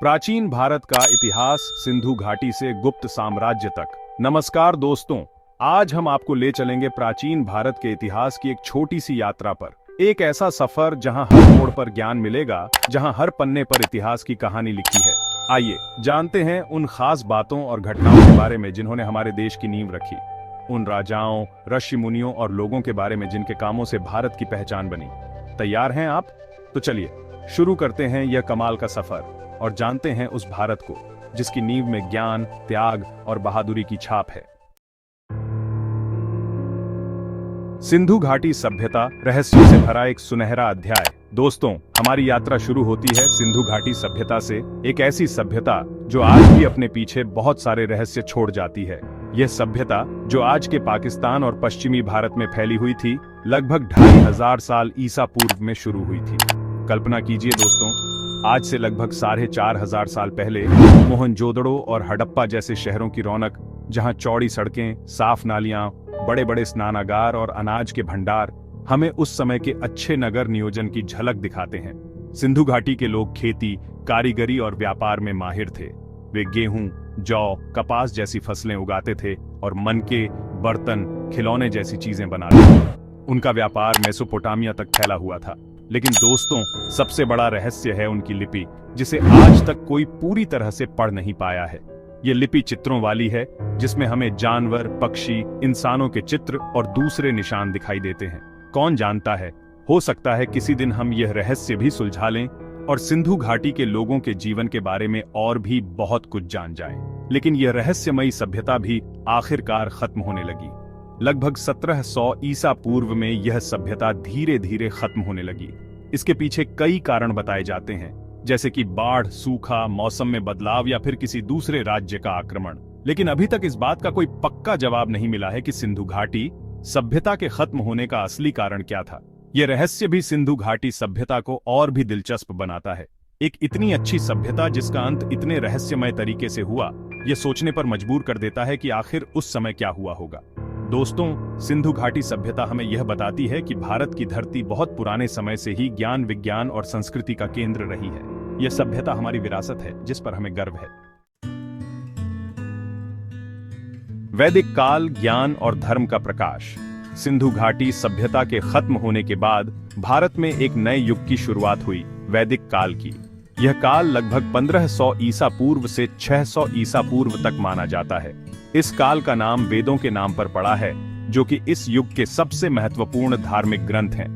प्राचीन भारत का इतिहास सिंधु घाटी से गुप्त साम्राज्य तक। नमस्कार दोस्तों, आज हम आपको ले चलेंगे प्राचीन भारत के इतिहास की एक छोटी सी यात्रा पर। एक ऐसा सफर जहां हर मोड़ पर ज्ञान मिलेगा, जहां हर पन्ने पर इतिहास की कहानी लिखी है। आइए जानते हैं उन खास बातों और घटनाओं के बारे में जिन्होंने हमारे देश की नींव रखी, उन राजाओं, ऋषि मुनियों और लोगों के बारे में जिनके कामों से भारत की पहचान बनी। तैयार हैं आप? तो चलिए शुरू करते हैं यह कमाल का सफर और जानते हैं उस भारत को जिसकी नींव में ज्ञान, त्याग और बहादुरी की छाप है। सिंधु घाटी सभ्यता, रहस्यों से भरा एक सुनहरा अध्याय। दोस्तों, हमारी यात्रा शुरू होती है सिंधु घाटी सभ्यता से, एक ऐसी सभ्यता जो आज भी अपने पीछे बहुत सारे रहस्य छोड़ जाती है। यह सभ्यता जो आज के पाकिस्तान और पश्चिमी भारत में फैली हुई थी, लगभग 2500 साल ईसा पूर्व में शुरू हुई थी। कल्पना कीजिए दोस्तों, आज से लगभग 4500 साल पहले मोहनजोदड़ो और हड़प्पा जैसे शहरों की रौनक, जहां चौड़ी सड़कें, साफ नालियां, बड़े बड़े स्नानागार और अनाज के भंडार हमें उस समय के अच्छे नगर नियोजन की झलक दिखाते हैं। सिंधु घाटी के लोग खेती, कारीगरी और व्यापार में माहिर थे। वे गेहूं, जौ, कपास जैसी फसलें उगाते थे और मनके, बर्तन, खिलौने जैसी चीजें बनाते थे। उनका व्यापार मेसोपोटामिया तक फैला हुआ था। लेकिन दोस्तों, सबसे बड़ा रहस्य है उनकी लिपि, जिसे आज तक कोई पूरी तरह से पढ़ नहीं पाया है। ये लिपि चित्रों वाली है, जिसमें हमें जानवर, पक्षी, इंसानों के चित्र और दूसरे निशान दिखाई देते हैं। कौन जानता है, हो सकता है किसी दिन हम यह रहस्य भी सुलझा लें और सिंधु घाटी के लोगों के जीवन के बारे में और भी बहुत कुछ जान जाएं। लेकिन यह रहस्यमयी सभ्यता भी आखिरकार खत्म होने लगी। लगभग 1700 ईसा पूर्व में यह सभ्यता धीरे धीरे खत्म होने लगी। इसके पीछे कई कारण बताए जाते हैं, जैसे कि बाढ़, सूखा, मौसम में बदलाव या फिर किसी दूसरे राज्य का आक्रमण। लेकिन अभी तक इस बात का कोई पक्का जवाब नहीं मिला है कि सिंधु घाटी सभ्यता के खत्म होने का असली कारण क्या था। यह रहस्य भी सिंधु घाटी सभ्यता को और भी दिलचस्प बनाता है। एक इतनी अच्छी सभ्यता जिसका अंत इतने रहस्यमय तरीके से हुआ, यह सोचने पर मजबूर कर देता है कि आखिर उस समय क्या हुआ होगा। दोस्तों, सिंधु घाटी सभ्यता हमें यह बताती है कि भारत की धरती बहुत पुराने समय से ही ज्ञान, विज्ञान और संस्कृति का केंद्र रही है। यह सभ्यता हमारी विरासत है, जिस पर हमें गर्व है। वैदिक काल, ज्ञान और धर्म का प्रकाश। सिंधु घाटी सभ्यता के खत्म होने के बाद भारत में एक नए युग की शुरुआत हुई, वैदिक काल की। यह काल लगभग 1500 ईसा पूर्व से 600 ईसा पूर्व तक माना जाता है। इस काल का नाम वेदों के नाम पर पड़ा है, जो कि इस युग के सबसे महत्वपूर्ण धार्मिक ग्रंथ हैं।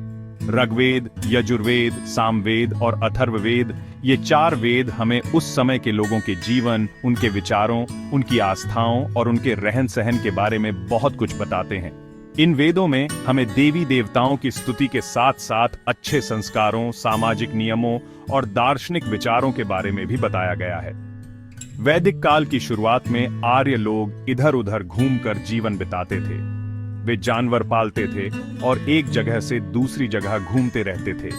ऋग्वेद, यजुर्वेद, सामवेद और अथर्ववेद, ये 4 वेद हमें उस समय के लोगों के जीवन, उनके विचारों, उनकी आस्थाओं और उनके रहन सहन के बारे में बहुत कुछ बताते हैं। इन वेदों में हमें देवी देवताओं की स्तुति के साथ साथ अच्छे संस्कारों, सामाजिक नियमों और दार्शनिक विचारों के बारे में भी बताया गया है। वैदिक काल की शुरुआत में आर्य लोग इधर उधर घूमकर जीवन बिताते थे। वे जानवर पालते थे और एक जगह से दूसरी जगह घूमते रहते थे।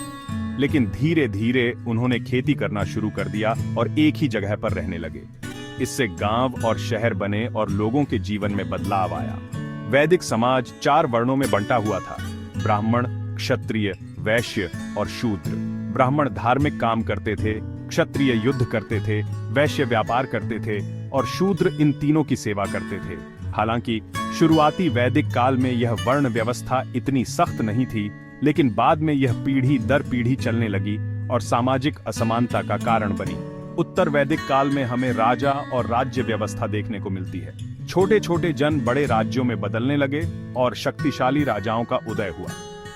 लेकिन धीरे धीरे उन्होंने खेती करना शुरू कर दिया और एक ही जगह पर रहने लगे। इससे गांव और शहर बने और लोगों के जीवन में बदलाव आया। वैदिक समाज 4 वर्णों में बंटा हुआ था: ब्राह्मण, क्षत्रिय, वैश्य और शूद्र। ब्राह्मण धार्मिक काम करते थे, क्षत्रिय युद्ध करते थे, वैश्य व्यापार करते थे और शूद्र इन तीनों की सेवा करते थे। हालांकि शुरुआती वैदिक काल में यह वर्ण व्यवस्था इतनी सख्त नहीं थी, लेकिन बाद में यह पीढ़ी दर पीढ़ी चलने लगी और सामाजिक असमानता का कारण बनी। उत्तर वैदिक काल में हमें राजा और राज्य व्यवस्था देखने को मिलती है। छोटे छोटे जन बड़े राज्यों में बदलने लगे और शक्तिशाली राजाओं का उदय हुआ।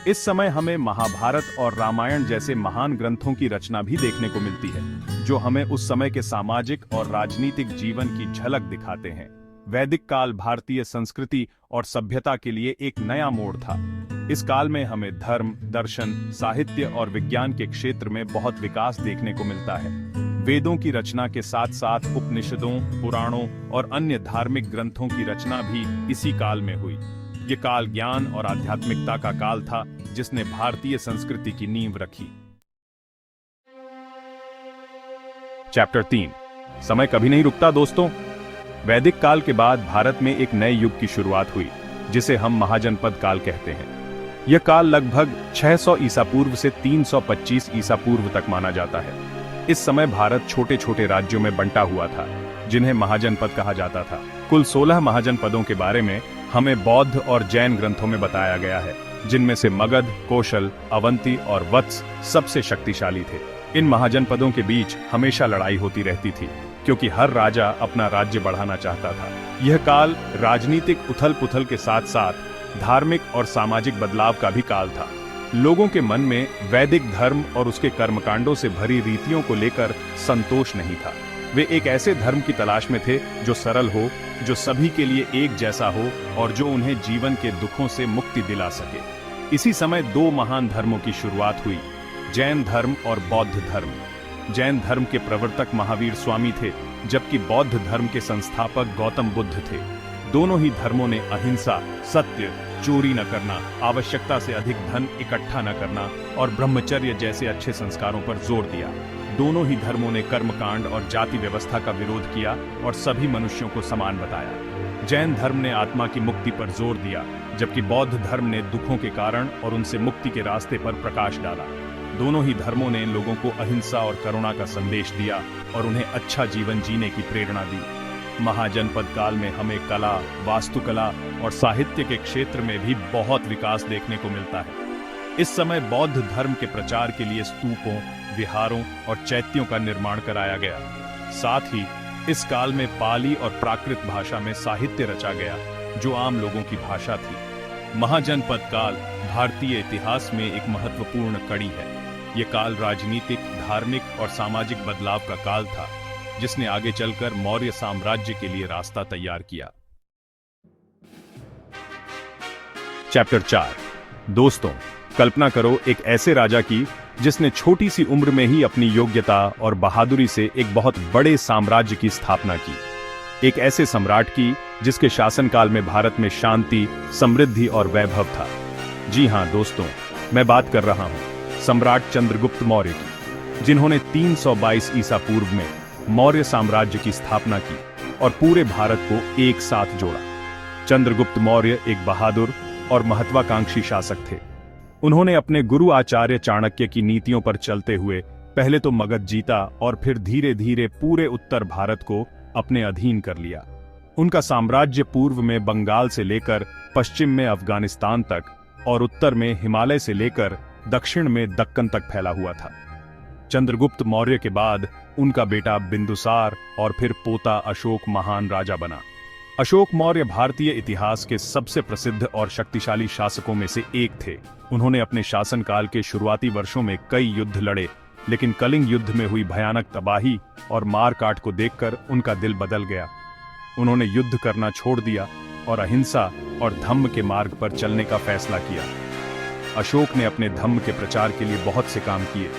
इस समय हमें महाभारत और रामायण जैसे महान ग्रंथों की रचना भी देखने को मिलती है, जो हमें उस समय के सामाजिक और राजनीतिक जीवन की झलक दिखाते हैं। वैदिक काल भारतीय संस्कृति और सभ्यता के लिए एक नया मोड़ था। इस काल में हमें धर्म, दर्शन, साहित्य और विज्ञान के क्षेत्र में बहुत विकास देखने को मिलता है। वेदों की रचना के साथ साथ उपनिषदों, पुराणों और अन्य धार्मिक ग्रंथों की रचना भी इसी काल में हुई। ये काल ज्ञान और आध्यात्मिकता का काल था, जिसने भारतीय संस्कृति की नींव रखी। चैप्टर 3। समय कभी नहीं रुकता दोस्तों। वैदिक काल के बाद भारत में एक नए युग की शुरुआत हुई, जिसे हम महाजनपद काल कहते हैं। यह काल लगभग 600 ईसा पूर्व से 325 ईसा पूर्व तक माना जाता है। इस समय भारत छोटे छोटे राज्यों में बंटा हुआ था, जिन्हें महाजनपद कहा जाता था। कुल 16 महाजनपदों के बारे में हमें बौद्ध और जैन ग्रंथों में बताया गया है, जिनमें से मगध, कौशल, अवंती और वत्स सबसे शक्तिशाली थे। इन महाजनपदों के बीच हमेशा लड़ाई होती रहती थी, क्योंकि हर राजा अपना राज्य बढ़ाना चाहता था। यह काल राजनीतिक उथल पुथल के साथ साथ धार्मिक और सामाजिक बदलाव का भी काल था। लोगों के मन में वैदिक धर्म और उसके कर्मकांडों से भरी रीतियों को लेकर संतोष नहीं था। वे एक ऐसे धर्म की तलाश में थे जो सरल हो, जो सभी के लिए एक जैसा हो और जो उन्हें जीवन के दुखों से मुक्ति दिला सके। इसी समय दो महान धर्मों की शुरुआत हुई, जैन धर्म और बौद्ध धर्म। जैन धर्म के प्रवर्तक महावीर स्वामी थे, जबकि बौद्ध धर्म के संस्थापक गौतम बुद्ध थे। दोनों ही धर्मों ने अहिंसा, सत्य, चोरी न करना, आवश्यकता से अधिक धन इकट्ठा न करना और ब्रह्मचर्य जैसे अच्छे संस्कारों पर जोर दिया। दोनों ही धर्मों ने कर्मकांड और जाति व्यवस्था का विरोध किया और सभी मनुष्यों को समान बताया। जैन धर्म ने आत्मा की मुक्ति पर जोर दिया, जबकि बौद्ध धर्म ने दुखों के कारण और उनसे मुक्ति के रास्ते पर प्रकाश डाला। दोनों ही धर्मों ने लोगों को अहिंसा और करुणा का संदेश दिया और उन्हें अच्छा जीवन जीने की प्रेरणा दी। महाजनपद काल में हमें कला, वास्तुकला और साहित्य के क्षेत्र में भी बहुत विकास देखने को मिलता है। इस समय बौद्ध धर्म के प्रचार के लिए स्तूपों, विहारों और चैत्यों का निर्माण कराया गया। साथ ही इस काल में पाली और प्राकृत भाषा में साहित्य रचा गया, जो आम लोगों की भाषा थी। महाजनपद काल भारतीय इतिहास में एक महत्वपूर्ण कड़ी है। ये काल राजनीतिक, धार्मिक और सामाजिक बदलाव का काल था, जिसने आगे चलकर मौर्य साम्राज्य के लिए रास्ता तैयार किया। चैप्टर 4। दोस्तों, कल्पना करो एक ऐसे राजा की जिसने छोटी सी उम्र में ही अपनी योग्यता और बहादुरी से एक बहुत बड़े साम्राज्य की स्थापना की। एक ऐसे सम्राट की जिसके शासनकाल में भारत में शांति, समृद्धि और वैभव था। जी हां दोस्तों, मैं बात कर रहा हूं सम्राट चंद्रगुप्त मौर्य की, जिन्होंने 322 ईसा पूर्व में मौर्य साम्राज्य की स्थापना की और पूरे भारत को एक साथ जोड़ा। चंद्रगुप्त मौर्य एक बहादुर और महत्वाकांक्षी शासक थे। उन्होंने अपने गुरु आचार्य चाणक्य की नीतियों पर चलते हुए पहले तो मगध जीता और फिर धीरे धीरे पूरे उत्तर भारत को अपने अधीन कर लिया। उनका साम्राज्य पूर्व में बंगाल से लेकर पश्चिम में अफगानिस्तान तक और उत्तर में हिमालय से लेकर दक्षिण में दक्कन तक फैला हुआ था। चंद्रगुप्त मौर्य के बाद उनका बेटा बिंदुसार और फिर पोता अशोक महान राजा बना। अशोक मौर्य भारतीय इतिहास के सबसे प्रसिद्ध और शक्तिशाली शासकों में से एक थे। उन्होंने अपने शासनकाल के शुरुआती वर्षों में कई युद्ध लड़े, लेकिन कलिंग युद्ध में हुई भयानक तबाही और मारकाट को देखकर उनका दिल बदल गया। उन्होंने युद्ध करना छोड़ दिया और अहिंसा और धम्म के मार्ग पर चलने का फैसला किया। अशोक ने अपने धम्म के प्रचार के लिए बहुत से काम किए।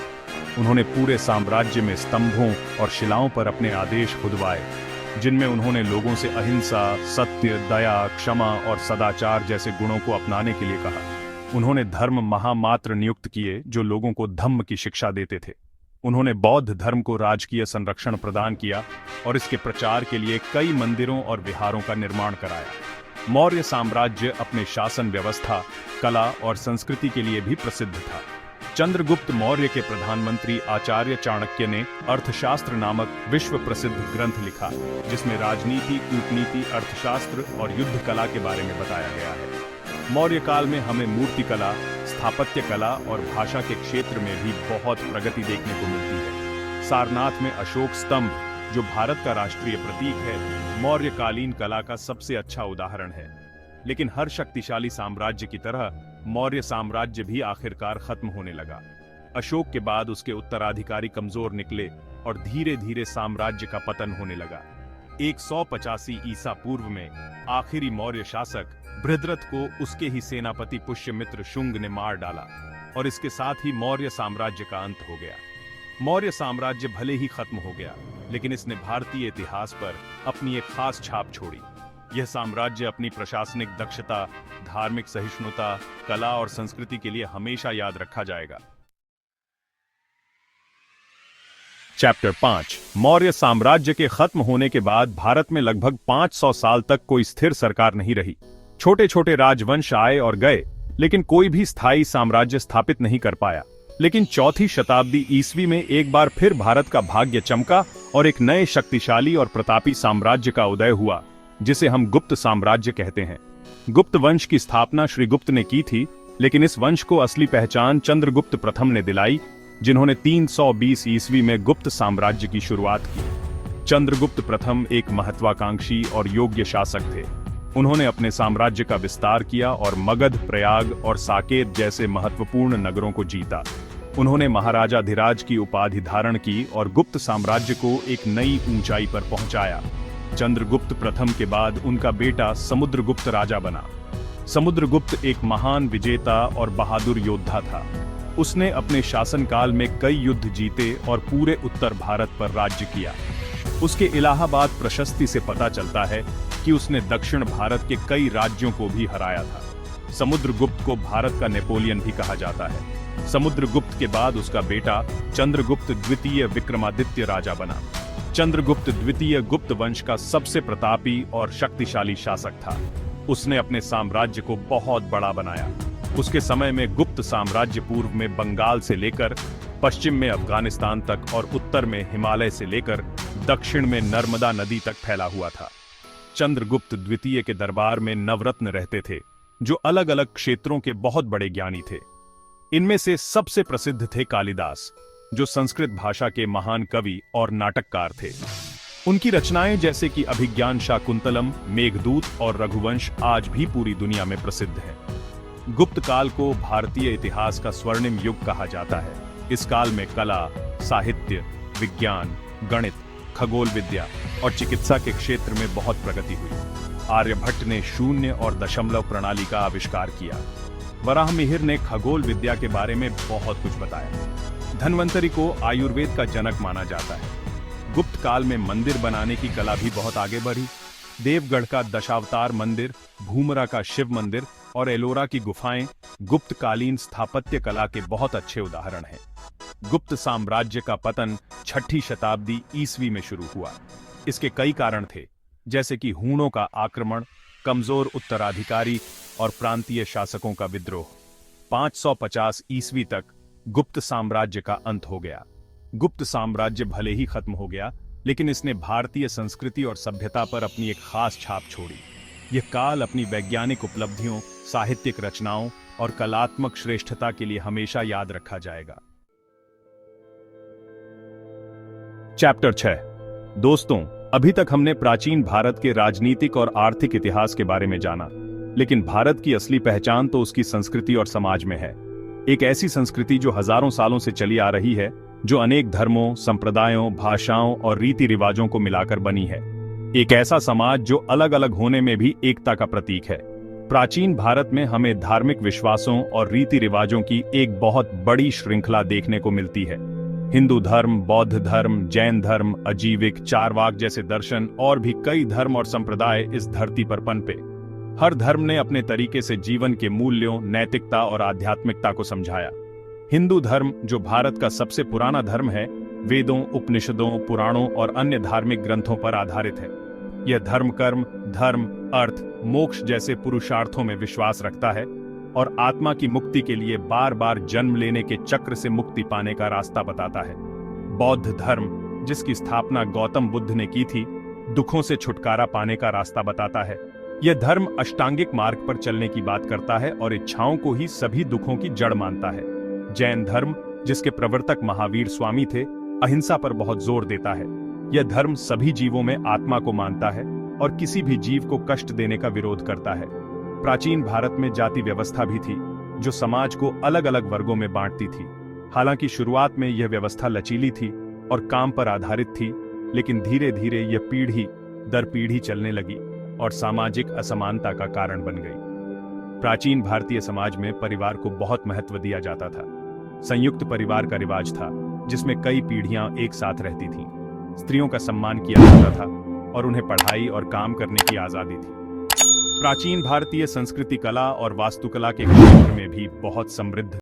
उन्होंने पूरे साम्राज्य में स्तंभों और शिलाओं पर अपने आदेश खुदवाए, जिनमें उन्होंने लोगों से अहिंसा, सत्य, दया, क्षमा और सदाचार जैसे गुणों को अपनाने के लिए कहा। उन्होंने धर्म महामात्र नियुक्त किए जो लोगों को धम्म की शिक्षा देते थे। उन्होंने बौद्ध धर्म को राजकीय संरक्षण प्रदान किया और इसके प्रचार के लिए कई मंदिरों और विहारों का निर्माण कराया। मौर्य साम्राज्य अपने शासन व्यवस्था, कला और संस्कृति के लिए भी प्रसिद्ध था। चंद्रगुप्त मौर्य के प्रधानमंत्री आचार्य चाणक्य ने अर्थशास्त्र नामक विश्व प्रसिद्ध ग्रंथ लिखा, जिसमें राजनीति, कूटनीति, अर्थशास्त्र और युद्ध कला के बारे में बताया गया है। मौर्य काल में हमें मूर्ति कला, स्थापत्य कला और भाषा के क्षेत्र में भी बहुत प्रगति देखने को मिलती है। सारनाथ में अशोक स्तंभ, जो भारत का राष्ट्रीय प्रतीक है, मौर्यकालीन कला का सबसे अच्छा उदाहरण है। लेकिन हर शक्तिशाली साम्राज्य की तरह मौर्य साम्राज्य भी आखिरकार खत्म होने लगा। अशोक के बाद उसके उत्तराधिकारी कमजोर निकले और धीरे धीरे साम्राज्य का पतन होने लगा। 185 ईसा पूर्व में आखिरी मौर्य शासक बृहद्रथ को उसके ही सेनापति पुष्यमित्र शुंग ने मार डाला और इसके साथ ही मौर्य साम्राज्य का अंत हो गया। मौर्य साम्राज्य भले ही खत्म हो गया, लेकिन इसने भारतीय इतिहास पर अपनी एक खास छाप छोड़ी। यह साम्राज्य अपनी प्रशासनिक दक्षता, धार्मिक सहिष्णुता, कला और संस्कृति के लिए हमेशा याद रखा जाएगा। चैप्टर 5। मौर्य साम्राज्य के खत्म होने के बाद भारत में लगभग 500 साल तक कोई स्थिर सरकार नहीं रही। छोटे छोटे राजवंश आए और गए, लेकिन कोई भी स्थायी साम्राज्य स्थापित नहीं कर पाया। लेकिन चौथी शताब्दी ईस्वी में एक बार फिर भारत का भाग्य चमका और एक नए शक्तिशाली और प्रतापी साम्राज्य का उदय हुआ, जिसे हम गुप्त साम्राज्य कहते हैं। गुप्त वंश की स्थापना श्री गुप्त ने की थी, लेकिन इस वंश को असली पहचान चंद्रगुप्त प्रथम ने दिलाई, जिन्होंने 320 ईस्वी में गुप्त साम्राज्य की शुरुआत की। चंद्रगुप्त प्रथम एक महत्वाकांक्षी और योग्य शासक थे। उन्होंने अपने साम्राज्य का विस्तार किया और मगध, प्रयाग और साकेत जैसे महत्वपूर्ण नगरों को जीता। उन्होंने महाराजाधिराज की उपाधि धारण की और गुप्त साम्राज्य को एक नई ऊंचाई पर पहुंचाया। चंद्रगुप्त प्रथम के बाद उनका बेटा समुद्रगुप्त राजा बना। समुद्रगुप्त एक महान विजेता और बहादुर योद्धा था। उसने अपने शासनकाल में कई युद्ध जीते और पूरे उत्तर भारत पर राज्य किया। उसके इलाहाबाद प्रशस्ति से पता चलता है कि उसने दक्षिण भारत के कई राज्यों को भी हराया था। समुद्रगुप्त को भारत का नेपोलियन भी कहा जाता है। समुद्रगुप्त के बाद उसका बेटा चंद्रगुप्त द्वितीय विक्रमादित्य राजा बना। चंद्रगुप्त द्वितीय गुप्त वंश का सबसे प्रतापी और शक्तिशाली शासक था। उसने अपने साम्राज्य को बहुत बड़ा बनाया। उसके समय में गुप्त साम्राज्य पूर्व में बंगाल से लेकर पश्चिम में अफगानिस्तान तक और उत्तर में हिमालय से लेकर दक्षिण में नर्मदा नदी तक फैला हुआ था। चंद्रगुप्त द्वितीय के दरबार में नवरत्न रहते थे, जो अलग अलग क्षेत्रों के बहुत बड़े ज्ञानी थे। इनमें से सबसे प्रसिद्ध थे कालिदास, जो संस्कृत भाषा के महान कवि और नाटककार थे। उनकी रचनाएं जैसे कि अभिज्ञान शाकुंतलम, मेघदूत और रघुवंश आज भी पूरी दुनिया में प्रसिद्ध है। गुप्त काल को भारतीय इतिहास का स्वर्णिम युग कहा जाता है। इस काल में कला, साहित्य, विज्ञान, गणित, खगोल विद्या और चिकित्सा के क्षेत्र में बहुत प्रगति हुई। आर्यभट्ट ने शून्य और दशमलव प्रणाली का आविष्कार किया। वराहमिहिर ने खगोल विद्या के बारे में बहुत कुछ बताया। धन्वंतरि को आयुर्वेद का जनक माना जाता है। गुप्त काल में मंदिर बनाने की कला भी बहुत आगे बढ़ी। देवगढ़ का दशावतार मंदिर, भूमरा का शिव मंदिर और एलोरा की गुफाएं गुप्तकालीन स्थापत्य कला के बहुत अच्छे उदाहरण हैं। गुप्त साम्राज्य का पतन 6ठी शताब्दी ईस्वी में शुरू हुआ। इसके कई कारण थे, जैसे कि हूणों का आक्रमण, कमजोर उत्तराधिकारी और प्रांतीय शासकों का विद्रोह। 550 ईस्वी तक गुप्त साम्राज्य का अंत हो गया। गुप्त साम्राज्य भले ही खत्म हो गया, लेकिन इसने भारतीय संस्कृति और सभ्यता पर अपनी एक खास छाप छोड़ी। यह काल अपनी वैज्ञानिक उपलब्धियों, साहित्यिक रचनाओं और कलात्मक श्रेष्ठता के लिए हमेशा याद रखा जाएगा। चैप्टर 6। दोस्तों, अभी तक हमने प्राचीन भारत के राजनीतिक और आर्थिक इतिहास के बारे में जाना, लेकिन भारत की असली पहचान तो उसकी संस्कृति और समाज में है। एक ऐसी संस्कृति जो हजारों सालों से चली आ रही है, जो अनेक धर्मों, संप्रदायों, भाषाओं और रीति रिवाजों को मिलाकर बनी है। एक ऐसा समाज जो अलग अलग होने में भी एकता का प्रतीक है। प्राचीन भारत में हमें धार्मिक विश्वासों और रीति रिवाजों की एक बहुत बड़ी श्रृंखला देखने को मिलती है। हिंदू धर्म, बौद्ध धर्म, जैन धर्म, अजीविक, चारवाक जैसे दर्शन और भी कई धर्म और संप्रदाय इस धरती पर पनपे। हर धर्म ने अपने तरीके से जीवन के मूल्यों, नैतिकता और आध्यात्मिकता को समझाया। हिंदू धर्म, जो भारत का सबसे पुराना धर्म है, वेदों, उपनिषदों, पुराणों और अन्य धार्मिक ग्रंथों पर आधारित है। यह धर्म कर्म, धर्म, अर्थ, मोक्ष जैसे पुरुषार्थों में विश्वास रखता है और आत्मा की मुक्ति के लिए बार बार जन्म लेने के चक्र से मुक्ति पाने का रास्ता बताता है। बौद्ध धर्म, जिसकी स्थापना गौतम बुद्ध ने की थी, दुखों से छुटकारा पाने का रास्ता बताता है। यह धर्म अष्टांगिक मार्ग पर चलने की बात करता है और इच्छाओं को ही सभी दुखों की जड़ मानता है। जैन धर्म, जिसके प्रवर्तक महावीर स्वामी थे, अहिंसा पर बहुत जोर देता है। यह धर्म सभी जीवों में आत्मा को मानता है और किसी भी जीव को कष्ट देने का विरोध करता है। प्राचीन भारत में जाति व्यवस्था भी थी, जो समाज को अलग अलग वर्गों में बांटती थी। हालांकि शुरुआत में यह व्यवस्था लचीली थी और काम पर आधारित थी, लेकिन धीरे धीरे यह पीढ़ी दर पीढ़ी चलने लगी और सामाजिक असमानता का कारण बन गई। प्राचीन भारतीय समाज में परिवार को बहुत महत्व दिया जाता था। संयुक्त परिवार का रिवाज था, जिसमें कई पीढ़ियां एक साथ रहती थीं। स्त्रियों का सम्मान किया जाता था और उन्हें पढ़ाई और काम करने की आजादी थी। प्राचीन भारतीय संस्कृति कला और वास्तुकला के क्षेत्र में भी बहुत समृद्ध